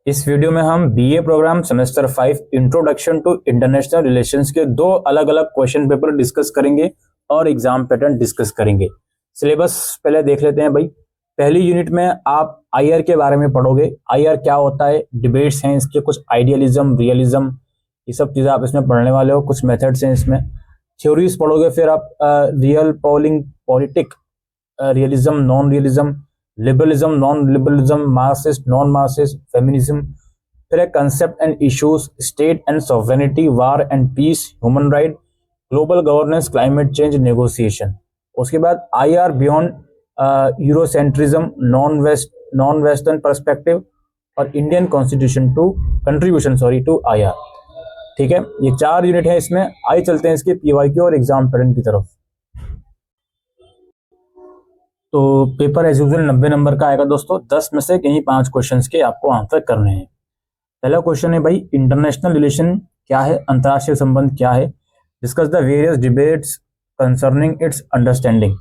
इस वीडियो में हम BA program semester 5 introduction to international relations के दो अलग अलग क्वेश्चन पेपर डिस्कस करेंगे और एग्जाम पैटर्न डिस्कस करेंगे। सिलेबस पहले देख लेते हैं भाई। पहली यूनिट में आप आईआर के बारे में पढ़ोगे। आईआर क्या होता है, डिबेट्स हैं इसके, कुछ आइडियलिज्म, रियलिज्म, ये सब चीज़ें आप इसमें पढ़ने वाले हो। कुछ मेथड्स हैं इसमें, थ्योरीज पढ़ोगे। फिर आप real polling, politic, realism, non realism, liberalism, non liberalism, Marxist, non Marxist, feminism. फिर है concept and issues, state and sovereignty, war and peace, human right, global governance, climate change, negotiation. उसके बाद IR beyond eurocentrism, non western perspective और Indian constitution to contribution to IR. ठीक है, ये 4 unit है इसमें। आइए चलते हैं इसके पीवाईक्यू और एग्जाम पैटर्न की तरफ। तो पेपर एज यूजुअल 90 नंबर का आएगा दोस्तों। 10 में से कहीं 5 क्वेश्चंस के आपको आंसर करने हैं। पहला क्वेश्चन है भाई, इंटरनेशनल रिलेशन क्या है, अंतर्राष्ट्रीय संबंध क्या है। Discuss the various debates concerning it's understanding.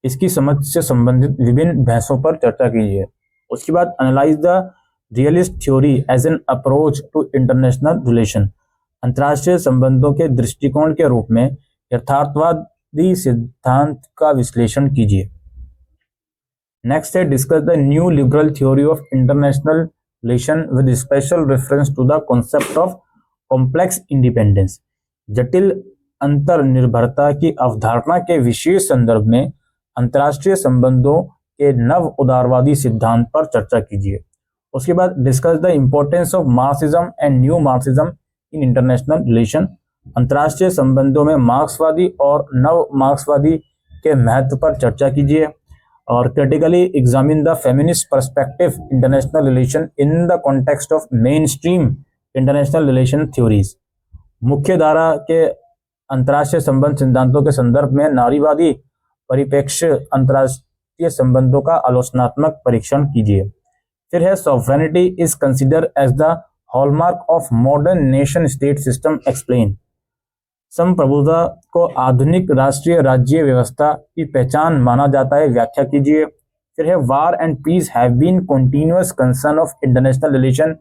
इसकी समझ से संबंधित विभिन्न बहसों पर चर्चा कीजिए। उसके बाद analyze the realist theory as an approach to international relation. अंतर्राष्ट्रीय संबंधों के दृष्टिकोण के रूप में यथार्थवादी सिद्धांत का विश्लेषण कीजिए। नेक्स्ट है, discuss the new liberal theory of international relation with special reference to the concept of complex independence. जटिल अंतर्निर्भरता की अवधारणा के विशेष संदर्भ में अंतर्राष्ट्रीय संबंधों के नव उदारवादी सिद्धांत पर चर्चा कीजिए। उसके बाद discuss the importance of Marxism and new Marxism in international relation. अंतर्राष्ट्रीय संबंधों में मार्क्सवादी और नव मार्क्सवादी के महत्व पर चर्चा कीजिए। और critically examine the feminist perspective international relation in the context of main stream international relation theories. मुख्य धारा के अंतर्राष्ट्रीय संबंध सिद्धांतों के संदर्भ में नारीवादी परिप्रेक्ष्य अंतर्राष्ट्रीय संबंधों का आलोचनात्मक परीक्षण कीजिए। फिर है, sovereignty is consider as the hallmark of modern nation state system explain. संप्रभुता को आधुनिक राष्ट्रीय राज्य व्यवस्था की पहचान माना जाता है, व्याख्या कीजिए। फिर है, war and peace have been continuous concern of international relation,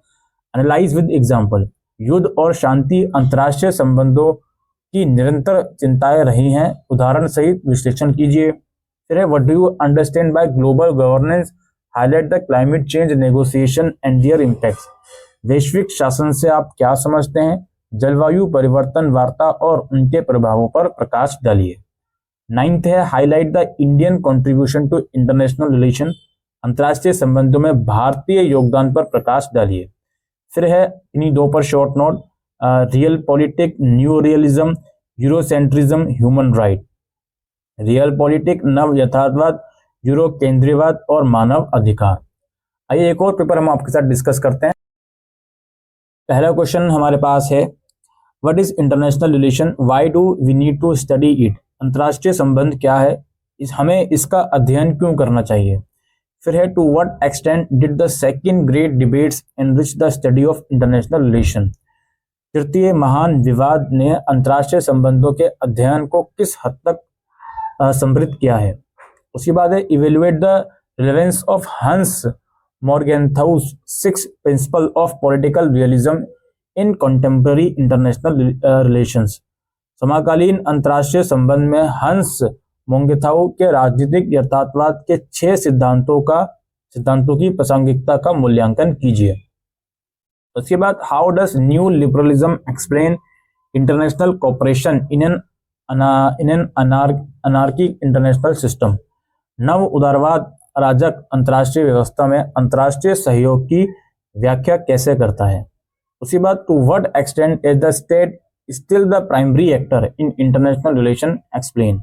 analyse with example. युद्ध और शांति अंतर्राष्ट्रीय संबंधों की निरंतर चिंताएं रही हैं, उदाहरण सहित विश्लेषण कीजिए। फिर है, what do you understand by global governance, highlight the climate change negotiation and their impacts. वैश्विक शासन से आप क्या समझते हैं, जलवायु परिवर्तन वार्ता और उनके प्रभावों पर प्रकाश डालिए। 9th है, highlight the Indian contribution to international relation. अंतर्राष्ट्रीय संबंधों में भारतीय योगदान पर प्रकाश डालिए। फिर है, इन्हीं 2 पर short note, real politic, new realism, Eurocentrism, human right. Real politic, नव यथार्थवाद, यूरो केंद्रीयवाद और मानव अधिकार। आइए एक और पेपर हम आपके साथ डिस्कस करते हैं। पहला क्वेश्चन हमारे पास है, what is international relation, why do we need to study it. अंतर्राष्ट्रीय संबंध क्या है, हमें इसका अध्ययन क्यों करना चाहिए। फिर है, to what extent did the second great debates enrich the study of international relation. तृतीय महान विवाद ने अंतर्राष्ट्रीय संबंधों के अध्ययन को किस हद तक समृद्ध किया है। उसके बाद है, इवेल्युएट द रिलेवेंस ऑफ हंस मॉर्गेनथाउस 6 principle of political realism in contemporary international relations. समकालीन अंतर्राष्ट्रीय संबंध में हंस मोंगेथाउ के राजनीतिक यथार्थवाद के 6 सिद्धांतों की प्रासंगिकता का मूल्यांकन कीजिए। उसके बाद, how does new liberalism explain international cooperation in an anarchy international system. नव उदारवाद अराजक अंतर्राष्ट्रीय व्यवस्था में अंतर्राष्ट्रीय सहयोग की व्याख्या कैसे करता है। उसके बाद, to what extent is the state still the primary actor in international relation explain.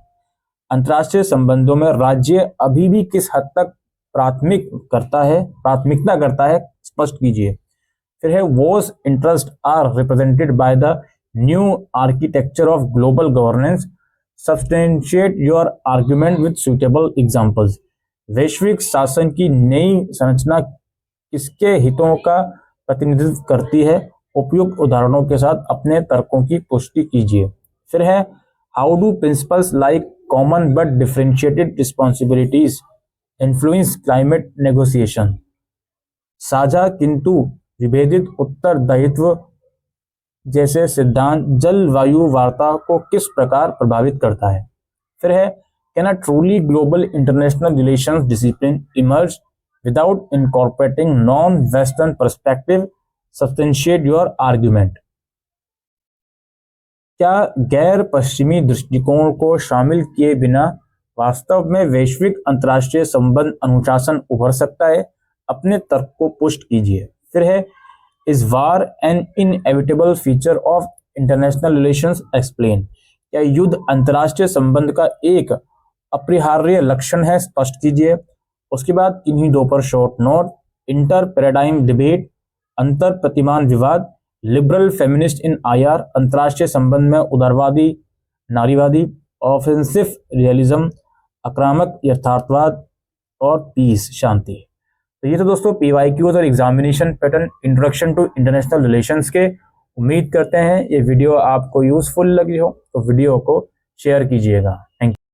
अंतर्राष्ट्रीय संबंधों में राज्य अभी भी किस हद तक प्राथमिकता करता है, स्पष्ट कीजिए। फिर है, whose interest are represented by the new architecture of global governance, substantiate your argument with suitable examples. वैश्विक शासन की नई संरचना किसके हितों का प्रतिनिधित्व करती है, उपयुक्त उदाहरणों के साथ अपने तर्कों की पुष्टि कीजिए। फिर है, how do principles like common but differentiated responsibilities influence climate negotiation. साझा किंतु विभेदित उत्तरदायित्व जैसे सिद्धांत जलवायु वार्ता को किस प्रकार प्रभावित करता है। फिर है can a truly global international relations discipline emerge without incorporating non western perspective, substantiate your argument. क्या गैर पश्चिमी दृष्टिकोण को शामिल किए बिना वास्तव में वैश्विक अंतर्राष्ट्रीय संबंध अनुशासन उभर सकता है? अपने तर्क को पुष्ट कीजिए। फिर है is war N inevitable feature of international relations, explain. क्या युद्ध अंतर्राष्ट्रीय संबंध का एक अपरिहार्य लक्षण है? स्पष्ट कीजिए। उसके बाद किन्हीं दो पर short note, inter paradigm debate, अंतर प्रतिमान विवाद, लिबरल फेमिनिस्ट इन आईआर, अंतर्राष्ट्रीय संबंध में उदारवादी नारीवादी, ऑफेंसिव रियलिज्म, आक्रामक यथार्थवाद, और पीस शांति। तो ये तो दोस्तों पीवाईक्यूज और examination pattern introduction to international relations के। उम्मीद करते हैं ये वीडियो आपको यूजफुल लगी हो, तो वीडियो को शेयर कीजिएगा। Thank you.